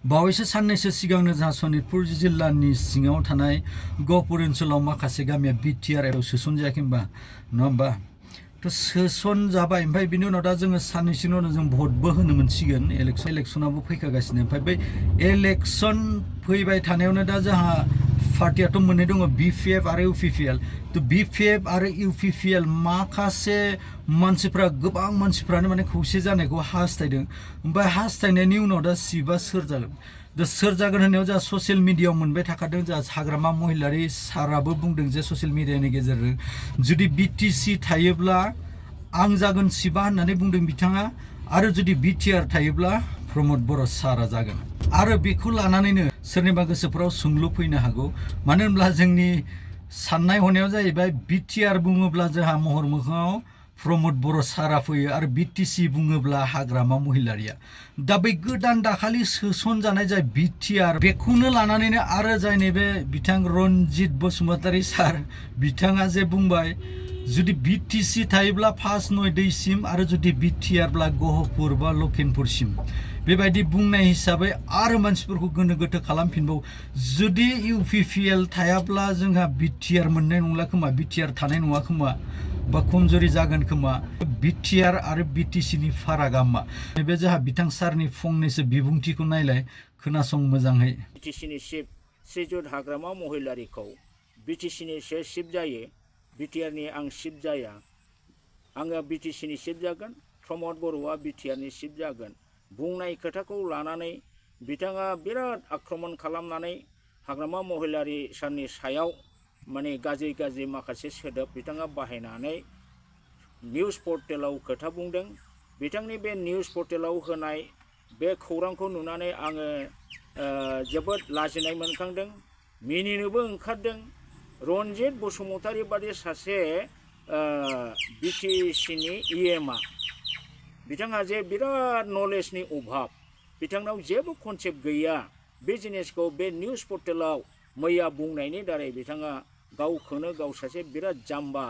बावैसो साननैसो सिगांनो जोंहा सनितपुर जिल्लानि सिङाव थानाय गहपुर ओनसोलाव माखासे गामिया BTR आव सोसनजायाखै होनबा नङा होमबा थ' सोसनजाबाय ओमफ्राय बिनि उनाव दा जोङो साननैसोनि उनाव जों भटबो होनो मोनसिगोन इलेक्सनाबो फैखागासिनो ओमफ्राय बै इलेक्सन फैबाय थानायावनो दा जोंहा पार्टियाथ' मोननै दङ BPF आरो UPPL थ' BPF आरो UPPL माखासे मानसिफ्रा गोबां मानसिफ्रानो माने खौसे जानायखौ हास्थायदों ओमफ्राय हास्थायनायनि उनाव दा सिटआ सोर जागोन दा सोर जागोन होननायाव जोंहा ससियेल मिडियायाव मोनबाय थाखादों जोंहा हाग्रामा महिलारि साराबो बुंदों जे ससियेल मिडियानि गेजेरजों जुदि BTC थायोब्ला आं जागोन शिबा होननानै बुंदों बिथाङा आरो जुदि BTR थायोब्ला प्रमद बर' सारा जागोन आरो बेखौ लानानैनो सोरनिबा गोसोफोराव सोंलु फैनो हागौ मानो होनब्ला जोंनि साननाय हनायाव जाहैबाय BTR बुङोब्ला जोंहा महर मोखाङाव प्रमद बर' सारा फैयो आरो BTC बुङोब्ला हाग्रामा महिलारिया दा बै गोदान दाखालि सोसनजानाय जाय BTR बेखौनो लानानैनो आरो जाय नैबे बिथां रनजित बसुमतारी सार बिथाङा जे बुंबाय जुदि BTC थायोब्ला 5 9 दैसिम आरो जुदि BTR ब्ला गहपुर बा लखिमपुरसिम बेबायदि बुंनाय हिसाबै आरो मानसिफोरखौ गोनो गोथो खालामफिनबाव जुदि UPPL थायाब्ला जोंहा BTR मोननाय नंला खोमा BTR थानाय नङा खोमा बा खमजुरि जागोन खोमा BTR आरो BTC नि फारागा मा बे जोंहा बिथां सारनि फंनैसो बिबुंथिखौ नायलाय खोनासं मोजाङै BTC नि चिफ श्रीजुत हाग्रामा महिलारिखौ BTC नि चिफ जायो BTR नि आं चिफ जाया आङो BTC नि चिफ जागोन प्रमद बर'आ BTR नि चिफ जागोन बुंनाय खोथाखौ लानानै बिथाङा बिराद आक्रमण खालामनानै हाग्रामा महिलारि सारनि सायाव माने गाज्रि माखासे सोदोब बिथाङा बाहायनानै निउज पर्टेलाव खोथा बुंदों बिथांनि बे निउज पर्टेलाव होनाय बे खौरांखौ नुनानै आङो जोबोद लाजिनाय मोनखांदों मिनिनोबो ओंखारदों रनजित बसुमतारी बादि सासे BTC नि EMआ बिथाङा जे बिराद नलेजनि अभाब बिथांनाव जेबो कनसेप्ट गैया बे जिनिसखौ बे निउज पर्टेलाव मैया बुंनायनि दारै बिथाङा गावखौनो गाव सासे बिराद जाम्बा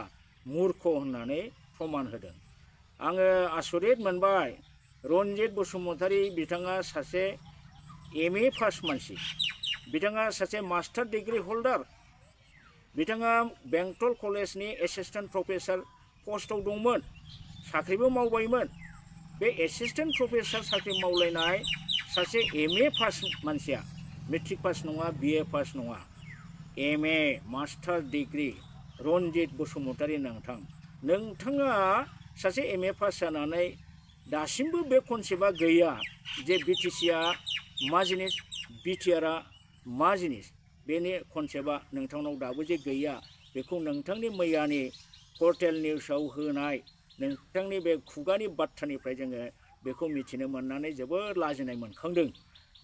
मूर्ख होननानै प्रमान होदों आङो आसरित मोनबाय रनजित बसुमतारी बिथाङा सासे MA पास मानसि बिथाङा सासे मास्टार डिग्री हल्डार बिथाङा बेंटल कलेजनि एसिस्टेन्ट प्रफेसर पस्टआव दंमोन साख्रिबो मावबायमोन बे एसिस्टेन्ट प्रफेसर साख्रि मावलायनाय सासे MA पास मानसिया मेट्रिक पास नङा BA पास नङा MA master degree Ranjit Basumatary नोंथाङा सासे MA पास जानानै दासिमबो बे कनसेप्टआ गैया जे BTCआ मा जिनिस BTRआ मा जिनिस बेनि कनसेप्टआ नोंथांनाव दाबो जे गैया बेखौ नोंथांनि मैयानि पर्टेल निउसाव होनाय नोंथांनि बे खुगानि बाथ्रानिफ्राय जोङो बेखौ मिथिनो मोननानै जोबोद लाजिनाय मोनखांदों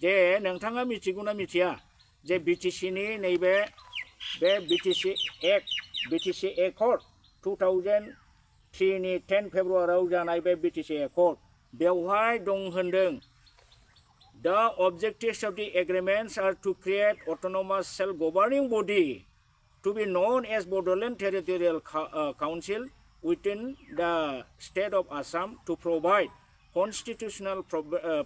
जे नोंथाङा मिथिगौना मिथिया जे BTCनि नैबे बे BTC Accord 2003 नि 10 फेब्रुआरियाव जानाय बे BTC Accord बेवहाय दं होनदों The objectives of the agreements are to create autonomous self-governing body to be known as Bodoland Territorial Council within the state of Assam to provide constitutional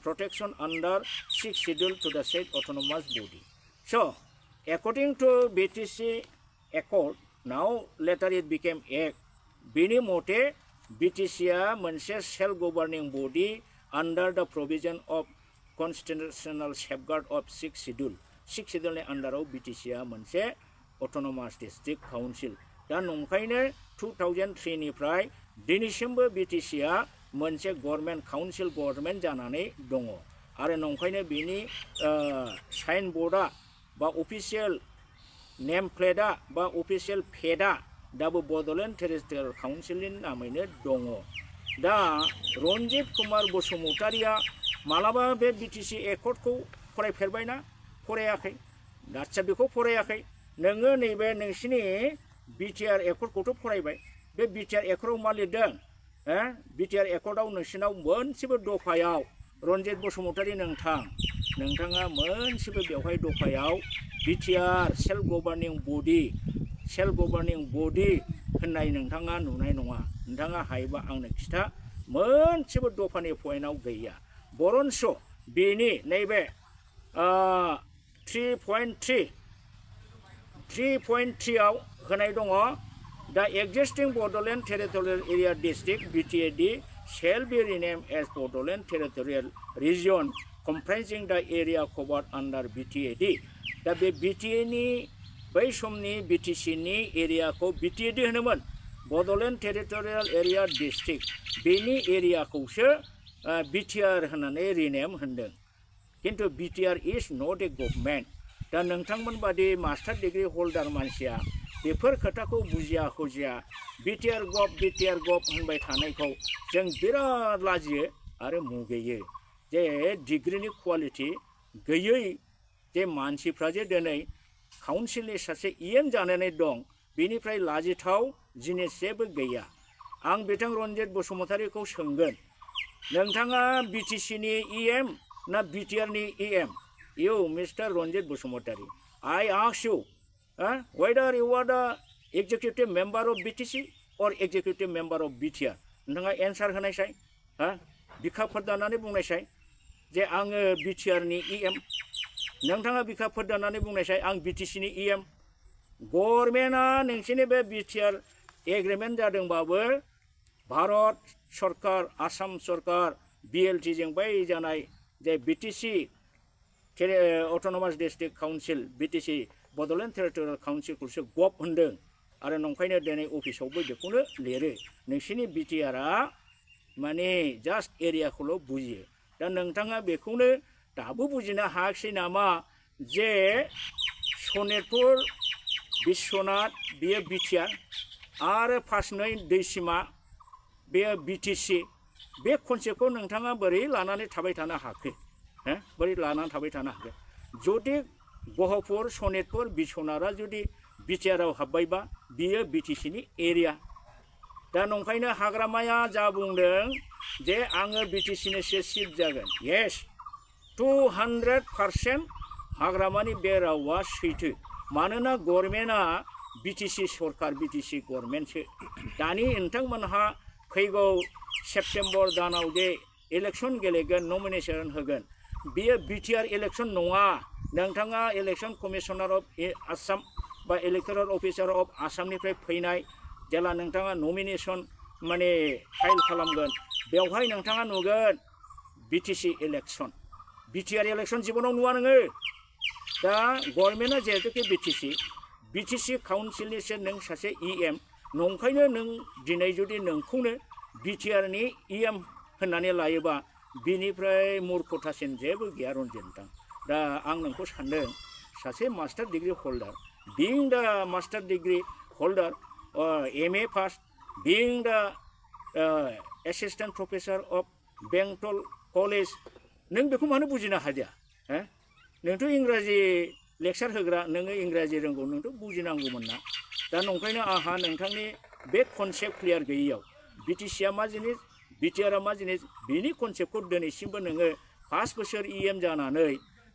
protection under 6th schedule to the state autonomous body. So, according to BTC Accord, now later it became Act. Bini mote BTCआ मोनसे self-governing body under the provision of constitutional safeguard of 6th schedule. 6th schedule नि अंडाराव BTCआ मोनसे autonomous district council. दा नंखायनो 2003 निफ्राय दिनैसिमबो BTCआ मोनसे government council government जानानै दङ आरो नंखायनो बिनि साइन बर्डआ बा अफिसियेल नेम प्लेटआ बा अफिसियेल पेडआ दाबो बड'लेण्ड टेरिटरियेल काउन्सिलनि नामैनो दङ दा रनजित कुमार बसुमतारीया मालाबा बे BTC एकर्डखौ फरायफेरबायना फरायाखै आदसा बेखौ फरायाखै नोङो नैबे नोंसिनि BTR एकर्डखौथ' फरायबाय बे BTR एकर्डआव मा लिरदों BTR एकर्डआव नोंसिनाव मोनसेबो दफायाव रनजित बसुमतारी नोंथाङा मोनसेबो बेवहाय दफायाव BTR सेल्फ गभर्निं बडि होननाय नोंथाङा नुनाय नङा नोंथाङा हायोबा आंनो खिथा मोनसेबो दफानि पइन्टआव गैया बरन्स बेनि नैबे 3.3 आव होनाय दङ दा existing Bodoland territorial area district BTAD shall be renamed as Bodoland Territorial Region comprising the area covered under BTAD. दा बे BTA नि बै समनि BTC नि एरियाखौ BTAD होनोमोन बड'लेण्ड टेरिटरियेल एरिया डिस्ट्रिक्ट बेनि एरियाखौसो BTR होननानै रिनेम होनदों किन्तु BTR is not A government दा नोंथांमोन बादि मास्टार डिग्री हल्डार मानसिया बेफोर खोथाखौ बुजिया खुजिया BTR गभ होनबाय थानायखौ जों बिराद लाजियो आरो मुगैयो जे डिग्रीनि क्वालिटि गैयै जे मानसिफ्रा जे दिनै काउन्सिलनि सासे EM जानानै दं बेनिफ्राय लाजिथाव जिनिस जेबो गैया आं बिथां रन्जित बसुमतारीखौ सोंगोन नोंथाङा BTC नि EM ना BTR नि EM You Mr. Ranjit Bosumotari I ask you whether you are the executive member of BTC or executive member of BTR नोंथाङा एन्सार होनायसाय बिखाफोर दानानै बुंनायसाय जे आङो BTR नि EM नोंथाङा बिखाफोर दानानै बुंनायसाय आं BTC नि EM गभर्नमेन्टआ नोंसिनि बे BTR एग्रिमेन्ट जादोंबाबो भारत सरकार आसाम सरकार BLT जों बै जानाय जे BTC autonomous district council BTC Bodoland territorial काउन्सिलखौसो गभ होनदों आरो नंखायनो दिनै अफिसावबो बेखौनो लिरो नोंसिनि BTRआ माने जास्ट एरियाखौल' बुजियो दा नोंथाङा बेखौनो दाबो बुजिनो हायाखै नामा जे सनितपुर बिश्वनाथ बेयो BTR आरो फासनै दैसिमा बेयो BTC बे कनसेप्टखौ नोंथाङा बोरै लानानै थाबाय थानो हाखो बोरै लानानै थाबाय थानो हाखो जुदि गहपुर सनितपुर बिश्वनाथआ जुदि BTRआव हाबबायबा बियो BTC नि एरिया दा नंखायनो हाग्रामाया जा बुंदों जे आङो BTC निसो चिफ जागोन येस 200% हाग्रामानि बे रावा सैथो मानोना गभर्नमेन्टआ BTC सरकार BTC गभर्नमेन्टसो दानि नोंथांमोनहा फैगौ सेप्टेम्बर दानाव जे इलेक्सन गेलेगोन नमिनेशन होगोन बेयो BTR इलेक्शन नङा नोंथाङा इलेक्शन कमिशनार अफ आसाम बा इलेक्टोरेल अफिसार अफ आसामनिफ्राय फैनाय जेला नोंथाङा नमिनेशन माने फाइल खालामगोन बेवहाय नोंथाङा नुगोन BTC इलेक्शन BTR इलेक्शन जिबनाव नुवा नोङो दा गभर्नमेन्टआ जिहेतुके BTC काउन्सिलनिसो नों सासे EM नंखायनो नों दिनै जुदि नोंखौनो BTR नि EM होननानै लायोबा बिनिफ्राय मूर्खतासिन जेबो गैया रन्जित दा आं नोंखौ सानदों सासे master degree holder being the master degree holder or MA pass being the assistant professor of Bengal College नों बेखौ मानो बुजिनो हादिया नोंथ' इंराजि लेक्चार होग्रा नोङो इंराजि रोंगौ नोंथ' बुजिनांगौमोन ना दा नंखायनो आंहा नोंथांनि बे कनसेप्ट क्लियार गैयैयाव BTCआ मा जिनिस BTRआ मा जिनिस बिनि कनसेप्टखौ दिनैसिमबो नोङो 5 बोसोर EM जानानै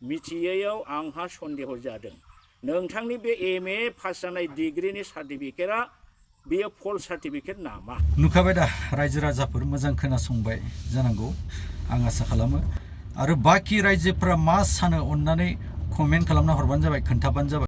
मिथियैयाव आंहा सन्देह जादों नोंथांनि बे MA पास जानाय डिग्रीनि सार्टिफिकेटआ बेयो फल्स सार्टिफिकेट नामा नुखाबाय दा रायजो राजाफोर मोजां खोनासंबाय जानांगौ आं आसा खालामो आरो बाखि रायजोफोरा मा सानो अननानै कमेन्ट खालामना हरबानो जाबाय खोन्थाबानो जाबाय